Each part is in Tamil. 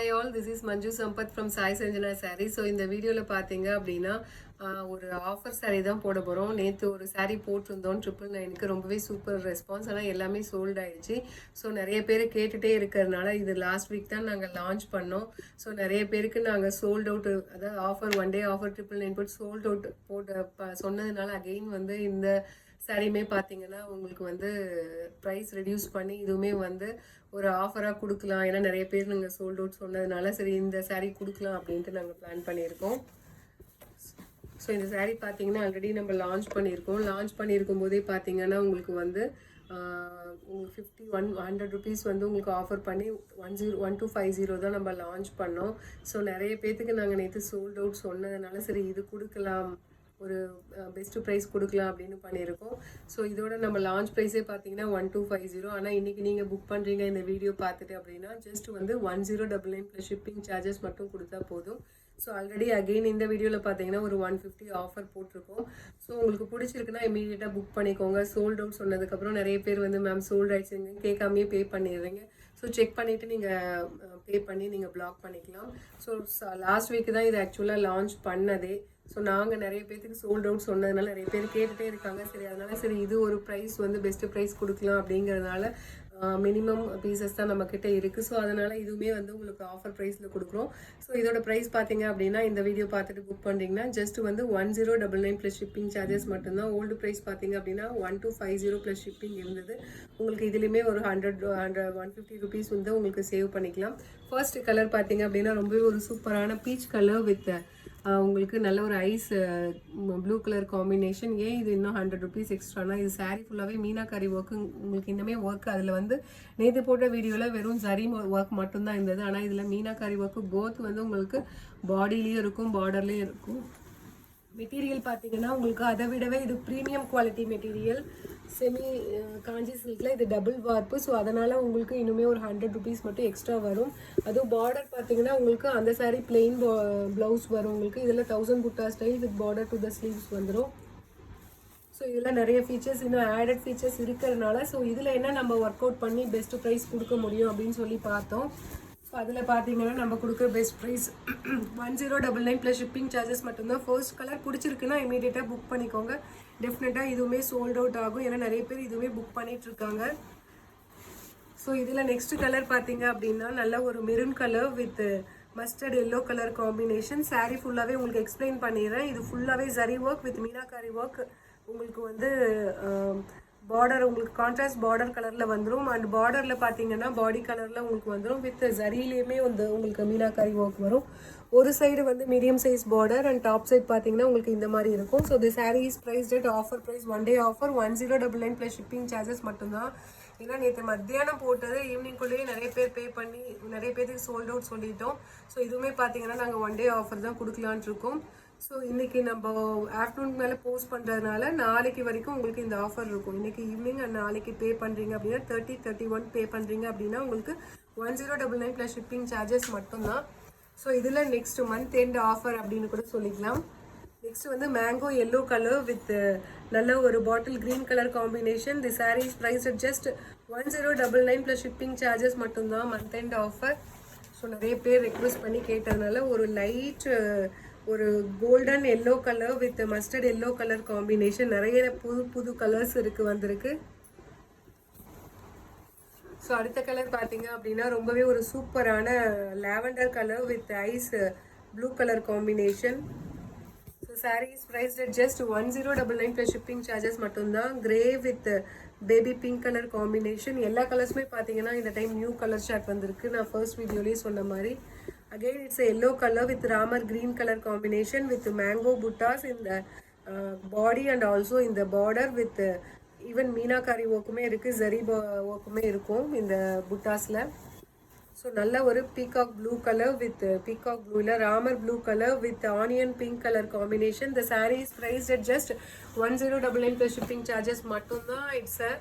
Hi all, this is Manju Sampath from Sai Sanjana Saree. So இந்த வீடியோல பாத்தீங்க அப்படின்னா ஒரு ஆஃபர் saree தான் போட போறோம். நேத்து ஒரு saree போட்டிருந்தோம் 999க்கு ரொம்பவே சூப்பர் ரெஸ்பான்ஸ். ஆனா எல்லாமே சோல்ட் ஆயிடுச்சு. ஸோ நிறைய பேர் கேட்டுட்டே இருக்கிறதுனால இது லாஸ்ட் வீக் தான் நாங்கள் லான்ச் பண்ணோம். ஸோ நிறைய பேருக்கு நாங்கள் சோல்ட் அவுட், அதாவது ஆஃபர் 1 டே ஆஃபர் 999 போட்டு சோல்ட் அவுட் போட்டு சொன்னதுனால அகெயின் வந்து இந்த சாரியுமே பார்த்தீங்கன்னா உங்களுக்கு வந்து ப்ரைஸ் ரெடியூஸ் பண்ணி இதுவுமே வந்து ஒரு ஆஃபராக கொடுக்கலாம். ஏன்னா நிறைய பேர் நாங்கள் சோல்ட் அவுட் சொன்னதுனால சரி இந்த சாரீ கொடுக்கலாம் அப்படின்ட்டு நாங்கள் பிளான் பண்ணியிருக்கோம். ஸோ இந்த சாரீ பார்த்தீங்கன்னா ஆல்ரெடி நம்ம லான்ச் பண்ணியிருக்கும் போதே பார்த்தீங்கன்னா உங்களுக்கு வந்து உங்களுக்கு 100 rupees வந்து உங்களுக்கு ஆஃபர் பண்ணி 1250 தான் நம்ம லான்ச் பண்ணோம். ஸோ நிறைய பேர்த்துக்கு நாங்கள் நேற்று சோல்ட் அவுட் சொன்னதுனால சரி இது கொடுக்கலாம், ஒரு பெஸ்ட்டு ப்ரைஸ் கொடுக்கலாம் அப்படின்னு பண்ணியிருக்கோம். ஸோ இதோட நம்ம லான்ச் ப்ரைஸே பார்த்தீங்கன்னா 1250. ஆனால் இன்றைக்கி நீங்கள் புக் பண்ணுறீங்க இந்த வீடியோ பார்த்துட்டு அப்படின்னா ஜஸ்ட் வந்து 1099 ப்ளஸ் ஷிப்பிங் சார்ஜஸ் மட்டும் கொடுத்தா போதும். ஸோ ஆல்ரெடி அகெயின் இந்த வீடியோவில் பார்த்தீங்கன்னா ஒரு 150 ஆஃபர் போட்டிருக்கோம். ஸோ உங்களுக்கு பிடிச்சிருக்குன்னா இமீடியட்டாக புக் பண்ணிக்கோங்க. சோல்ட் அவுட் சொன்னதுக்கப்புறம் நிறைய பேர் வந்து மேம் சோல்ட் ஆயிடுச்சுங்க கேட்காமையே பே பண்ணிடுறீங்க. ஸோ செக் பண்ணிவிட்டு நீங்கள் பே பண்ணி நீங்கள் பிளாக் பண்ணிக்கலாம். ஸோ லாஸ்ட் வீக்கு தான் இது ஆக்சுவலாக லான்ச் பண்ணதே. ஸோ நாங்கள் நிறைய பேர்த்துக்கு சோல்ட் அவுட் சொன்னதுனால நிறைய பேர் கேட்டுகிட்டே இருக்காங்க. சரி அதனால சரி இது ஒரு ப்ரைஸ் வந்து பெஸ்ட்டு ப்ரைஸ் கொடுக்கலாம் அப்படிங்கிறதுனால மினிமம் பீசஸ் தான் நம்மக்கிட்ட இருக்குது. ஸோ அதனால் இதுவுமே வந்து உங்களுக்கு ஆஃபர் ப்ரைஸில் கொடுக்குறோம். ஸோ இதோட ப்ரைஸ் பார்த்தீங்க அப்படின்னா இந்த வீடியோ பார்த்துட்டு புக் பண்ணுறீங்கன்னா ஜஸ்ட் வந்து 1099 ப்ளஸ் ஷிப்பிங் சார்ஜஸ் மட்டும்தான். ஓல்டு ப்ரைஸ் பார்த்தீங்க அப்படின்னா 1250 ப்ளஸ் ஷிப்பிங் இருந்தது. உங்களுக்கு இதுலேயுமே ஒரு 150 rupees வந்து உங்களுக்கு சேவ் பண்ணிக்கலாம். ஃபர்ஸ்ட் கலர் பார்த்தீங்க அப்படின்னா ரொம்பவே ஒரு சூப்பரான பீச் கலர் வித் உங்களுக்கு நல்ல ஒரு ஐஸ் ப்ளூ கலர் காம்பினேஷன். ஏன் இது இன்னும் 100 rupees எக்ஸ்ட்ரானா, இது சாரீ ஃபுல்லாகவே மீனாக்கரி ஒர்க்கு. உங்களுக்கு இன்னுமே ஒர்க் அதில் வந்து நேற்று போட்ட வீடியோவில் வெறும் சரி ஒர்க் மட்டும்தான் இருந்தது. ஆனால் இதில் மீனாக்கரி ஒர்க்கு போத் வந்து உங்களுக்கு பாடியிலையும் இருக்கும் பார்டர்லேயும் இருக்கும். மெட்டீரியல் பார்த்தீங்கன்னா உங்களுக்கு அதை விடவே இது ப்ரீமியம் குவாலிட்டி மெட்டீரியல். செமி காஞ்சி சில்கில் இது டபுள் வார்ப்பு. ஸோ அதனால் உங்களுக்கு இன்னுமே ஒரு 100 rupees மட்டும் எக்ஸ்ட்ரா வரும். அதுவும் பார்டர் பார்த்தீங்கன்னா உங்களுக்கு அந்த சாரீ பிளெயின் ப்ளவுஸ் வரும். உங்களுக்கு இதில் 1000 புட்டா style with border to the sleeves வந்துடும். ஸோ இதில் நிறைய ஃபீச்சர்ஸ் இன்னும் ஆடட் ஃபீச்சர்ஸ் இருக்கிறதுனால ஸோ இதில் என்ன நம்ம ஒர்க் அவுட் பண்ணி பெஸ்ட்டு ப்ரைஸ் கொடுக்க முடியும் அப்படின்னு சொல்லி பார்த்தோம். ஸோ அதில் பார்த்தீங்கன்னா நம்ம கொடுக்குற best price 1099 plus shipping charges மட்டும்தான். ஃபர்ஸ்ட் கலர் பிடிச்சிருக்குன்னா இமீடியட்டாக புக் பண்ணிக்கோங்க. டெஃபினட்டாக இதுவுமே சோல்ட் அவுட் ஆகும். ஏன்னா நிறைய பேர் இதுவுமே புக் பண்ணிகிட்ருக்காங்க. ஸோ இதில் நெக்ஸ்ட் கலர் பார்த்தீங்க அப்படின்னா நல்ல ஒரு maroon colour with mustard yellow colour combination. Sari ஃபுல்லாகவே உங்களுக்கு எக்ஸ்பிளைன் பண்ணிடுறேன். இது ஃபுல்லாகவே zari work with meenakari work. உங்களுக்கு வந்து பார்டர் உங்களுக்கு கான்ட்ராஸ்ட் பார்டர் கலரில் வந்துடும். அண்ட் பார்டரில் பார்த்தீங்கன்னா பாடி கலரில் உங்களுக்கு வந்துடும். வித் ஜரியிலையுமே வந்து உங்களுக்கு மீனாக்காரி ஒர்க் வரும். ஒரு சைடு வந்து medium size border and top side பார்த்தீங்கன்னா உங்களுக்கு இந்த மாதிரி இருக்கும். So the sari is price date offer price 1 day offer 1099 plus shipping charges மட்டும்தான். ஏன்னா நேற்று மத்தியானம் போட்டது ஈவினிங்குள்ளேயே நிறைய பேர் பே பண்ணி நிறைய பேருக்கு சோல்ட் அவுட் சொல்லிட்டோம். ஸோ இதுவுமே பார்த்தீங்கன்னா நாங்கள் 1 டே ஆஃபர் தான் கொடுக்கலான் இருக்கோம். ஸோ இன்றைக்கி நம்ம ஆஃப்டர்நூன் மேலே போஸ்ட் பண்ணுறதுனால நாளைக்கு வரைக்கும் உங்களுக்கு இந்த ஆஃபர் இருக்கும். இன்றைக்கி ஈவினிங் அண்ட் நாளைக்கு பே பண்ணுறீங்க அப்படின்னா 31 பே பண்ணுறீங்க அப்படின்னா உங்களுக்கு 1099 ப்ளஸ் ஷிப்பிங் சார்ஜஸ் மட்டும்தான். ஸோ இதில் நெக்ஸ்ட் மந்த் எண்ட் ஆஃபர் அப்படின்னு கூட சொல்லிக்கலாம். நெக்ஸ்ட் வந்து மேங்கோ எல்லோ கலர் வித் நல்ல ஒரு bottle green colour combination. The sari price just 1099 plus shipping charges மட்டும்தான் மந்த் எண்ட் ஆஃபர். ஸோ நிறைய பேர் ரெக்வெஸ்ட் பண்ணி கேட்டதுனால ஒரு லைட் ஒரு golden yellow colour with mustard yellow colour combination. நிறைய புது கலர்ஸ் வந்திருக்கு. ஸோ அடுத்த கலர் பார்த்தீங்க அப்படின்னா ரொம்பவே ஒரு சூப்பரான lavender colour with ice blue colour combination. So sari is priced at just 1099 plus shipping charges மட்டும்தான். Grey with baby pink colour combination. எல்லா கலர்ஸுமே பார்த்தீங்கன்னா இந்த டைம் நியூ கலர் ஷார்ட் வந்திருக்கு. நான் ஃபர்ஸ்ட் வீடியோலேயே சொன்ன மாதிரி again it's a yellow color with ramar green color combination with mango buttas in the body and also in the border with even meenakari workume irukku zari workume irukum in the buttasla. So nalla oru peacock blue color with peacock blue illa ramar blue color with onion pink color combination. The saree is priced at just 1099 plus shipping charges mattumda. It's a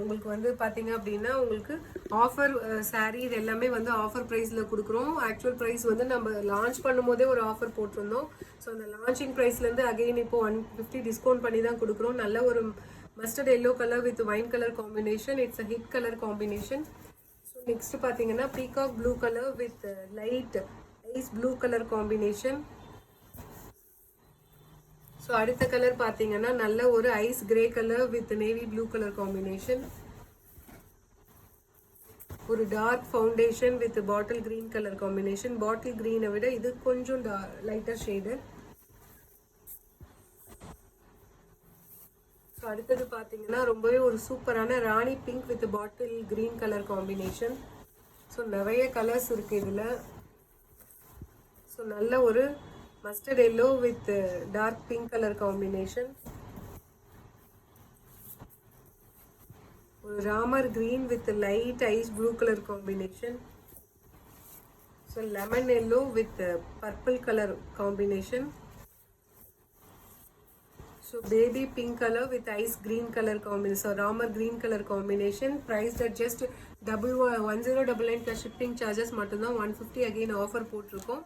உங்களுக்கு வந்து பார்த்தீங்க அப்படின்னா உங்களுக்கு ஆஃபர் சாரீ இது எல்லாமே வந்து ஆஃபர் ப்ரைஸில் கொடுக்குறோம். ஆக்சுவல் ப்ரைஸ் வந்து நம்ம லான்ச் பண்ணும்போதே ஒரு ஆஃபர் போட்டிருந்தோம். ஸோ அந்த லான்ச்சிங் ப்ரைஸ்லேருந்து அகெயின் இப்போ 150 டிஸ்கவுண்ட் பண்ணி தான் கொடுக்குறோம். நல்ல ஒரு mustard yellow colour with wine colour combination. It's a hit colour combination. So next பார்த்தீங்கன்னா peacock blue colour with light ice blue colour combination. So அடுத்த கலர் பார்த்தீங்கன்னா நல்ல ஒரு ice grey colour with navy blue colour combination. ஒரு dark foundation with bottle green colour combination. Bottle கிரீனை விட இது கொஞ்சம் லைட்டர் ஷேடு. ஸோ அடுத்தது பார்த்தீங்கன்னா ரொம்பவே ஒரு சூப்பரான rani pink with bottle green colour combination. So நிறைய கலர்ஸ் இருக்குது இதில். ஸோ நல்ல ஒரு mustard yellow with dark pink colour combination. ஒரு Ramar green with light ice blue colour combination. So lemon yellow with purple colour combination. So baby pink colour with ice green colour combination. So Ramar green colour combination. Price at just 1099 plus shipping charges மட்டும்தான். 150 அகெயின் ஆஃபர் போட்டிருக்கோம்.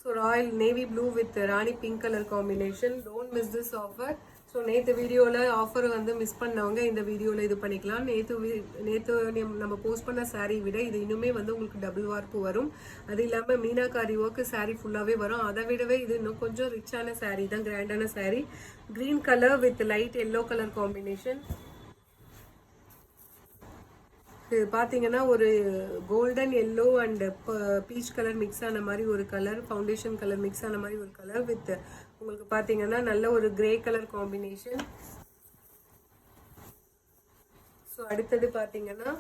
So Royal navy blue with Rani pink colour combination. Don't miss this offer. So நேற்று வீடியோவில் ஆஃபர் வந்து மிஸ் பண்ணவங்க இந்த வீடியோவில் இது பண்ணிக்கலாம். நேற்று நம்ம போஸ்ட் பண்ண சாரீ விட இது இன்னுமே வந்து உங்களுக்கு டபுள் வார்ப்பு வரும். அது இல்லாமல் மீனாக்காரி ஒர்க்கு சாரீ ஃபுல்லாகவே வரும். அதை விடவே இது இன்னும் கொஞ்சம் ரிச்சான சாரீ தான், கிராண்டான sari. Green colour with light yellow colour combination. இது பார்த்தீங்கன்னா ஒரு golden yellow and peach colour mix ஆன மாதிரி ஒரு கலர், ஃபவுண்டேஷன் கலர் மிக்ஸ் ஆன மாதிரி ஒரு கலர் வித் உங்களுக்கு பார்த்தீங்கன்னா நல்ல ஒரு கிரே கலர் காம்பினேஷன். ஸோ அடுத்தது பார்த்தீங்கன்னா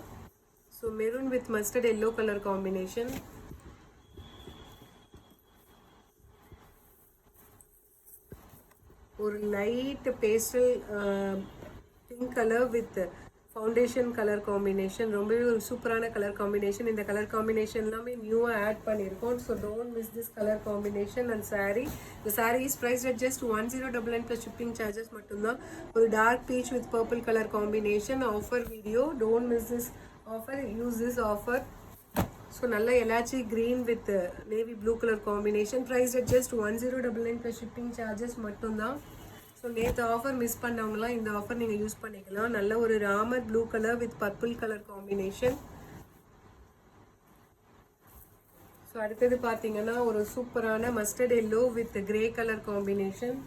so maroon with mustard yellow colour combination. ஒரு light pastel pink colour with foundation colour combination. ரொம்பவே ஒரு சூப்பரான கலர் காம்பினேஷன். இந்த கலர் காம்பினேஷன் எல்லாமே நியூவாக ஆட் பண்ணியிருக்கோம். So don't miss this colour combination and sari. இந்த sari is price at just 1099 plus shipping charges மட்டும்தான். ஒரு dark peach with purple colour combination offer video. Don't miss this offer, use this offer. So நல்ல elaichi green with navy blue colour combination. Price at just 1099 plus shipping charges மட்டும்தான். ஸோ நேற்று ஆஃபர் மிஸ் பண்ணவங்களாம் இந்த ஆஃபர் நீங்கள் யூஸ் பண்ணிக்கலாம். நல்ல ஒரு Ramar blue colour with purple colour combination. So அடுத்தது பார்த்தீங்கன்னா ஒரு சூப்பரான mustard yellow with grey colour combination.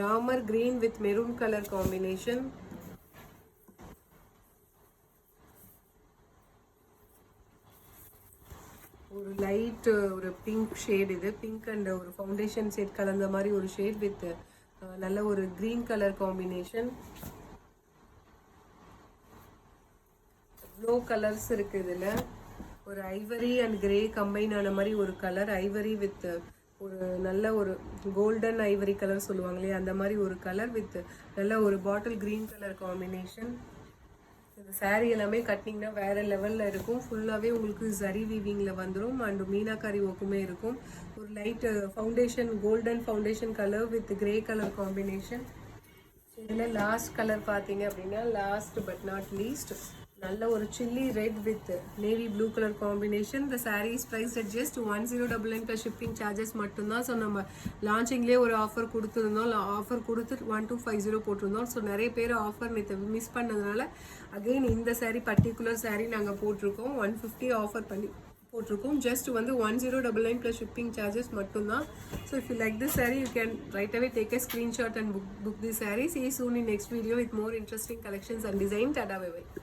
Ramar green with maroon colour combination. ஒரு லைட் ஒரு பிங்க் ஷேட். இது பிங்க் அண்ட் ஒரு ஃபவுண்டேஷன் ஷேட் கலந்த மாதிரி ஒரு ஷேட் வித் நல்ல ஒரு green colour combination. Blue colours இருக்குது இதில். ஒரு ஐவரி அண்ட் கிரே கம்பைன் ஆன மாதிரி ஒரு கலர். ஐவரி வித் ஒரு நல்ல ஒரு கோல்டன் ஐவரி கலர் சொல்லுவாங்க இல்லையா, அந்த மாதிரி ஒரு கலர் வித் நல்ல ஒரு பாட்டில் க்ரீன் கலர் காம்பினேஷன். இந்த சாரீ எல்லாமே கட்டிங்கன்னா வேறு லெவலில் இருக்கும். ஃபுல்லாகவே உங்களுக்கு சரி வீவிங்கில் வந்துடும் அண்ட் மீனாக்காரி ஒர்க்குமே இருக்கும். ஒரு light foundation golden foundation colour with grey colour combination. இதில் லாஸ்ட் கலர் பார்த்தீங்க அப்படின்னா லாஸ்ட் பட் நாட் லீஸ்ட் நல்ல ஒரு chilli red with navy blue colour combination. இந்த saris price at just 1099 plus shipping charges மட்டும்தான். ஸோ நம்ம லான்ச்சிங்லேயே ஒரு ஆஃபர் கொடுத்துருந்தோம். ஆஃபர் கொடுத்து 1250 போட்டிருந்தோம். ஸோ நிறைய பேர் ஆஃபர் மிஸ் பண்ணதுனால அகெயின் இந்த சாரீ பர்டிகுலர் சாரீ நாங்கள் போட்டிருக்கோம். 150 ஆஃபர் பண்ணி போட்டிருக்கோம். ஜஸ்ட் வந்து 1099 ப்ளஸ் ஷிப்பிங் சார்ஜஸ் மட்டும்தான். So if you like this sari you can right away take a screenshot and book this saree. See you soon in next video with more interesting collections and design. Tada, bye bye.